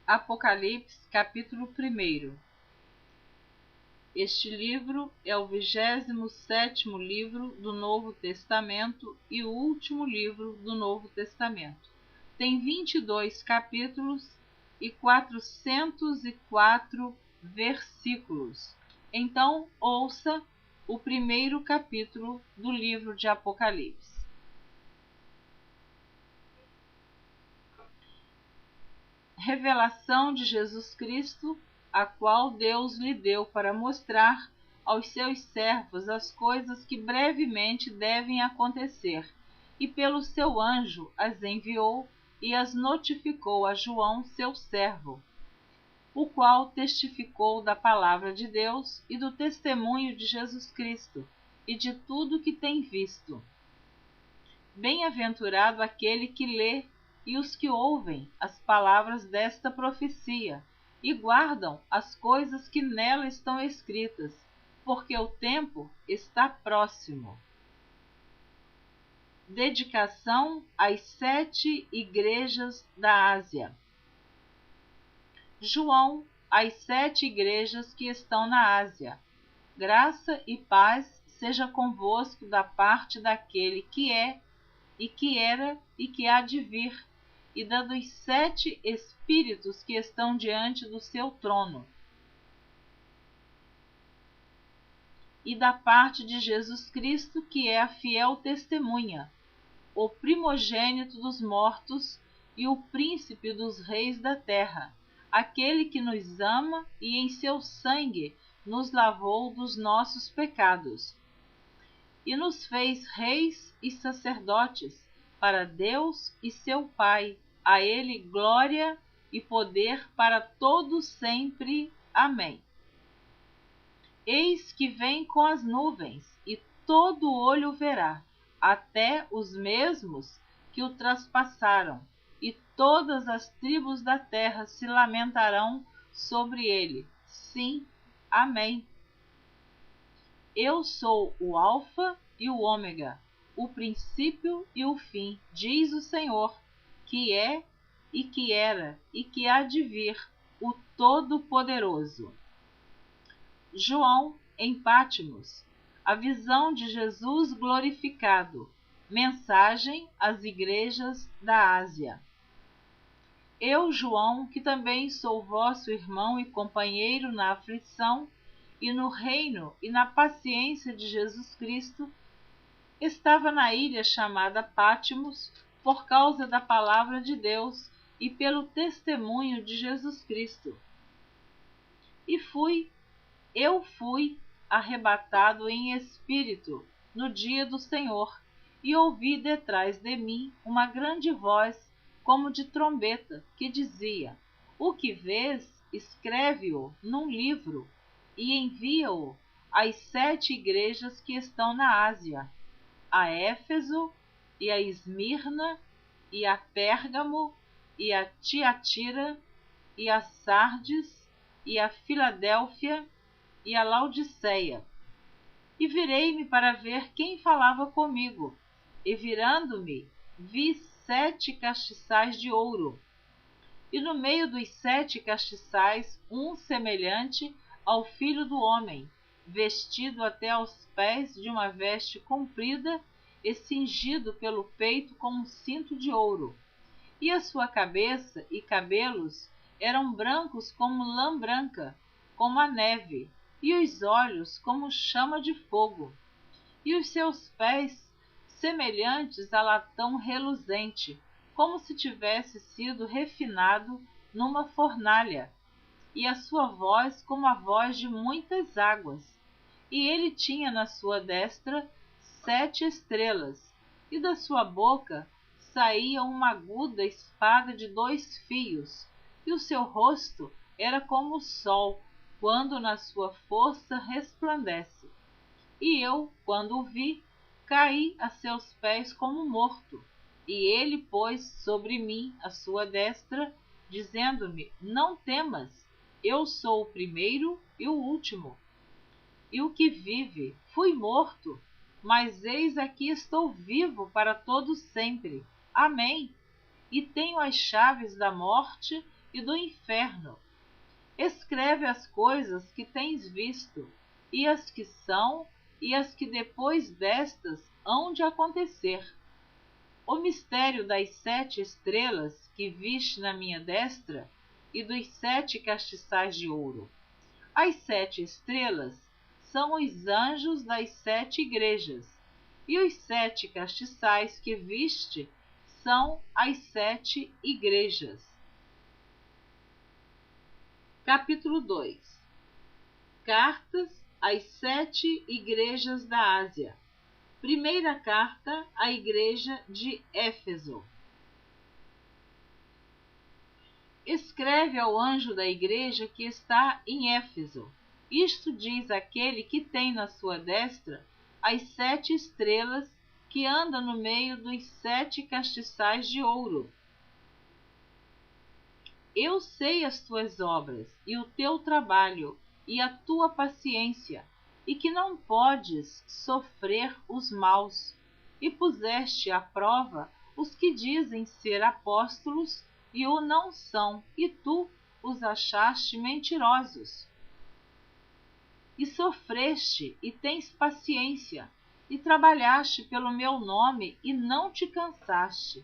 Apocalipse, capítulo 1. Este livro é o 27º livro do Novo Testamento e o último livro do Novo Testamento. Tem 22 capítulos e 404 versículos. Então, ouça o primeiro capítulo do livro de Apocalipse. Revelação de Jesus Cristo, a qual Deus lhe deu para mostrar aos seus servos as coisas que brevemente devem acontecer, e pelo seu anjo as enviou e as notificou a João, seu servo, o qual testificou da palavra de Deus e do testemunho de Jesus Cristo e de tudo que tem visto. Bem-aventurado aquele que lê e os que ouvem as palavras desta profecia e guardam as coisas que nela estão escritas, porque o tempo está próximo. Dedicação às 7 igrejas da Ásia. João, às 7 igrejas que estão na Ásia. Graça e paz seja convosco da parte daquele que é, e que era, e que há de vir, e da dos 7 Espíritos que estão diante do seu trono, e da parte de Jesus Cristo, que é a fiel testemunha, o primogênito dos mortos e o príncipe dos reis da terra, aquele que nos ama e em seu sangue nos lavou dos nossos pecados, e nos fez reis e sacerdotes para Deus e seu Pai. A ele glória e poder para todo sempre. Amém. Eis que vem com as nuvens, e todo olho verá, até os mesmos que o traspassaram, e todas as tribos da terra se lamentarão sobre ele. Sim, amém. Eu sou o Alfa e o Ômega, o princípio e o fim, diz o Senhor, que é, e que era, e que há de vir, o Todo-Poderoso. João, em Patmos, a visão de Jesus glorificado. Mensagem às igrejas da Ásia. Eu, João, que também sou vosso irmão e companheiro na aflição, e no reino e na paciência de Jesus Cristo, estava na ilha chamada Patmos por causa da palavra de Deus e pelo testemunho de Jesus Cristo. E eu fui arrebatado em espírito no dia do Senhor, e ouvi detrás de mim uma grande voz, como de trombeta, que dizia: O que vês, escreve-o num livro, e envia-o às 7 igrejas que estão na Ásia, a Éfeso, e a Esmirna, e a Pérgamo, e a Tiatira, e a Sardes, e a Filadélfia, e a Laodiceia. E virei-me para ver quem falava comigo, e virando-me, vi 7 castiçais de ouro, e no meio dos 7 castiçais um semelhante ao Filho do Homem, vestido até aos pés de uma veste comprida e cingido pelo peito com um cinto de ouro, e a sua cabeça e cabelos eram brancos como lã branca, como a neve, e os olhos como chama de fogo, e os seus pés semelhantes a latão reluzente, como se tivesse sido refinado numa fornalha, e a sua voz como a voz de muitas águas. E ele tinha na sua destra 7 estrelas, e da sua boca saía uma aguda espada de 2 fios, e o seu rosto era como o sol, quando na sua força resplandece. E eu, quando o vi, caí a seus pés como morto, e ele pôs sobre mim a sua destra, dizendo-me: Não temas, eu sou o primeiro e o último, e o que vive. Fui morto, mas eis aqui estou vivo para todo sempre. Amém. E tenho as chaves da morte e do inferno. Escreve as coisas que tens visto, e as que são, e as que depois destas hão de acontecer. O mistério das 7 estrelas que viste na minha destra, e dos 7 castiçais de ouro. As 7 estrelas são os anjos das 7 igrejas, e os 7 castiçais que viste são as 7 igrejas. Capítulo 2. Cartas às 7 igrejas da Ásia. Primeira carta à igreja de Éfeso. Escreve ao anjo da igreja que está em Éfeso. Isto diz aquele que tem na sua destra as 7 estrelas, que anda no meio dos 7 castiçais de ouro. Eu sei as tuas obras, e o teu trabalho, e a tua paciência, e que não podes sofrer os maus, e puseste à prova os que dizem ser apóstolos e o não são, e tu os achaste mentirosos. E sofreste, e tens paciência, e trabalhaste pelo meu nome, e não te cansaste.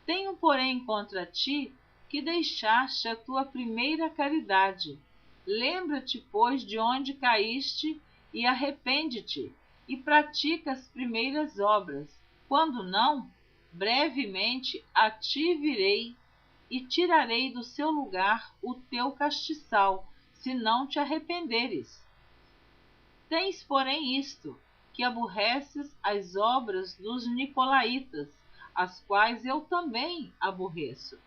Tenho, porém, contra ti que deixaste a tua primeira caridade. Lembra-te, pois, de onde caíste, e arrepende-te, e pratica as primeiras obras. Quando não, brevemente a ti virei, e tirarei do seu lugar o teu castiçal, se não te arrependeres. Tens, porém, isto, que aborreces as obras dos nicolaítas, as quais eu também aborreço.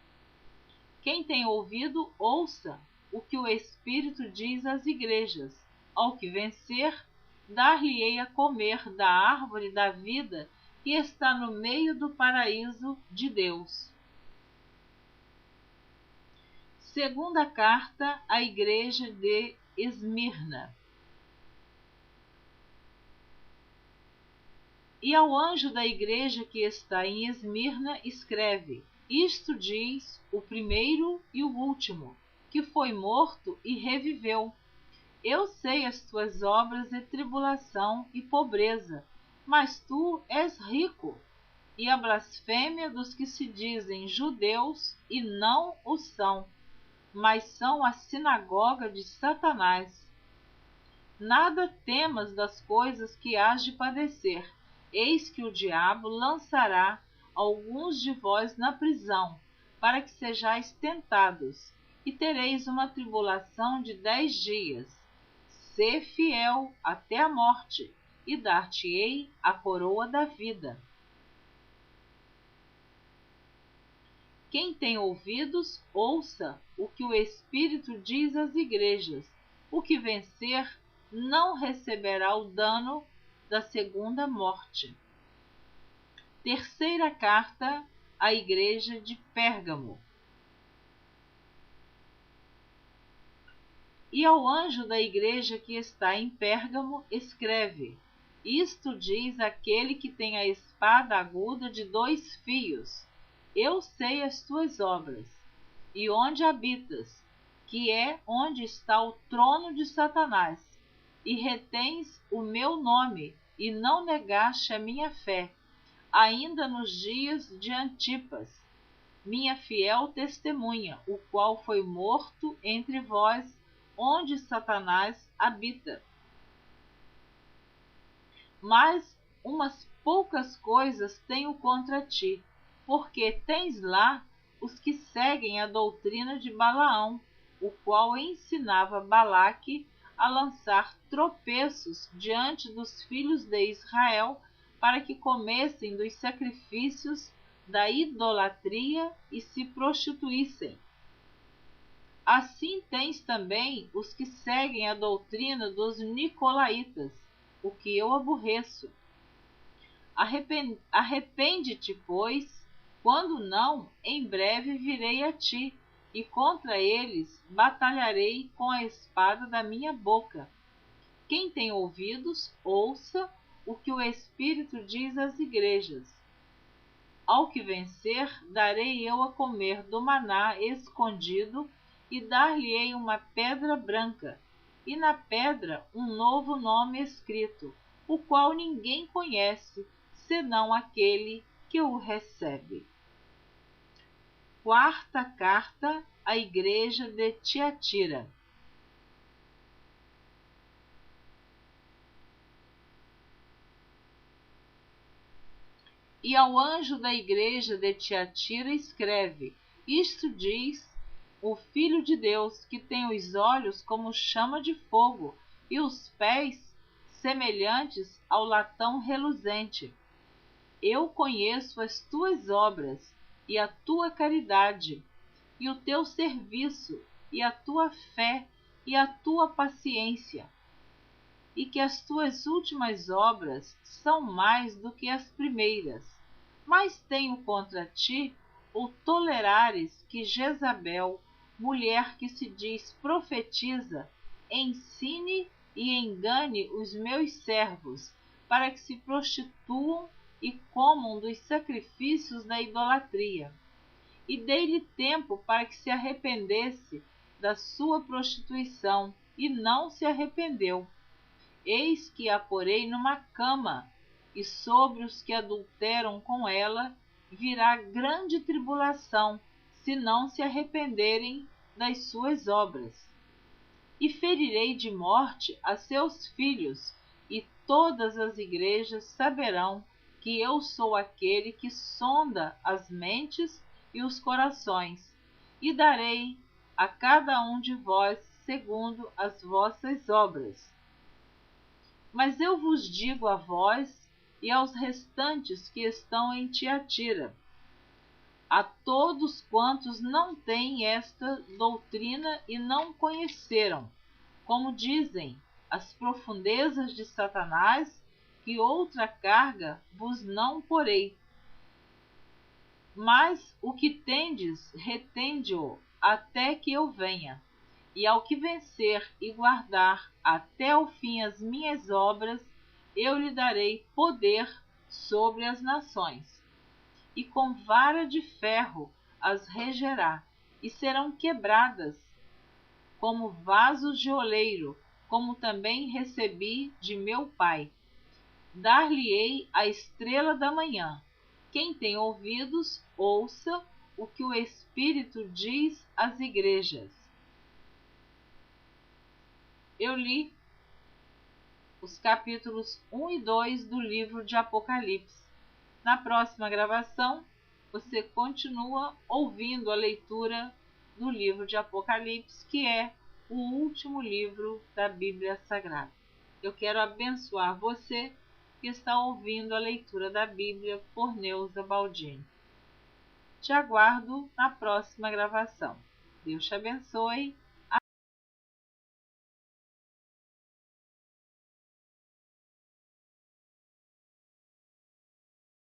Quem tem ouvido, ouça o que o Espírito diz às igrejas. Ao que vencer, dar-lhe-ei a comer da árvore da vida que está no meio do paraíso de Deus. Segunda carta à igreja de Esmirna. E ao anjo da igreja que está em Esmirna escreve: Isto diz o primeiro e o último, que foi morto e reviveu. Eu sei as tuas obras e tribulação e pobreza, mas tu és rico, e a blasfêmia dos que se dizem judeus e não o são, mas são a sinagoga de Satanás. Nada temas das coisas que hás de padecer. Eis que o diabo lançará alguns de vós na prisão, para que sejais tentados, e tereis uma tribulação de 10 dias. Sê fiel até a morte, e dar-te-ei a coroa da vida. Quem tem ouvidos, ouça o que o Espírito diz às igrejas. O que vencer não receberá o dano da segunda morte. Terceira carta à igreja de Pérgamo. E ao anjo da igreja que está em Pérgamo escreve: Isto diz aquele que tem a espada aguda de 2 fios. Eu sei as tuas obras, e onde habitas, que é onde está o trono de Satanás, e retens o meu nome, e não negaste a minha fé, ainda nos dias de Antipas, minha fiel testemunha, o qual foi morto entre vós, onde Satanás habita. Mas umas poucas coisas tenho contra ti, porque tens lá os que seguem a doutrina de Balaão, o qual ensinava Balaque a lançar tropeços diante dos filhos de Israel, para que comessem dos sacrifícios da idolatria e se prostituíssem. Assim tens também os que seguem a doutrina dos nicolaítas, o que eu aborreço. Arrepende-te, pois, quando não, em breve virei a ti, e contra eles batalharei com a espada da minha boca. Quem tem ouvidos, ouça o que o Espírito diz às igrejas. Ao que vencer, darei eu a comer do maná escondido, e dar-lhe-ei uma pedra branca, e na pedra um novo nome escrito, o qual ninguém conhece, senão aquele que o recebe. Quarta carta à Igreja de Tiatira. E ao anjo da igreja de Tiatira escreve: Isto diz o Filho de Deus, que tem os olhos como chama de fogo e os pés semelhantes ao latão reluzente. Eu conheço as tuas obras e a tua caridade, e o teu serviço, e a tua fé, e a tua paciência, e que as tuas últimas obras são mais do que as primeiras. Mas tenho contra ti o tolerares que Jezabel, mulher que se diz profetiza, ensine e engane os meus servos, para que se prostituam e comam dos sacrifícios da idolatria. E dei-lhe tempo para que se arrependesse da sua prostituição, e não se arrependeu. Eis que a porei numa cama, e sobre os que adulteram com ela virá grande tribulação, se não se arrependerem das suas obras. E ferirei de morte a seus filhos, e todas as igrejas saberão que eu sou aquele que sonda as mentes e os corações, e darei a cada um de vós segundo as vossas obras. Mas eu vos digo a vós e aos restantes que estão em Tiatira, a todos quantos não têm esta doutrina e não conheceram, como dizem, as profundezas de Satanás, que outra carga vos não porei. Mas o que tendes, retende-o até que eu venha. E ao que vencer e guardar até o fim as minhas obras, eu lhe darei poder sobre as nações. E com vara de ferro as regerá, e serão quebradas como vasos de oleiro, como também recebi de meu Pai. Dar-lhe-ei a estrela da manhã. Quem tem ouvidos, ouça o que o Espírito diz às igrejas. Eu li os capítulos 1 e 2 do livro de Apocalipse. Na próxima gravação, você continua ouvindo a leitura do livro de Apocalipse, que é o último livro da Bíblia Sagrada. Eu quero abençoar você que está ouvindo a leitura da Bíblia por Neuza Baldini. Te aguardo na próxima gravação. Deus te abençoe.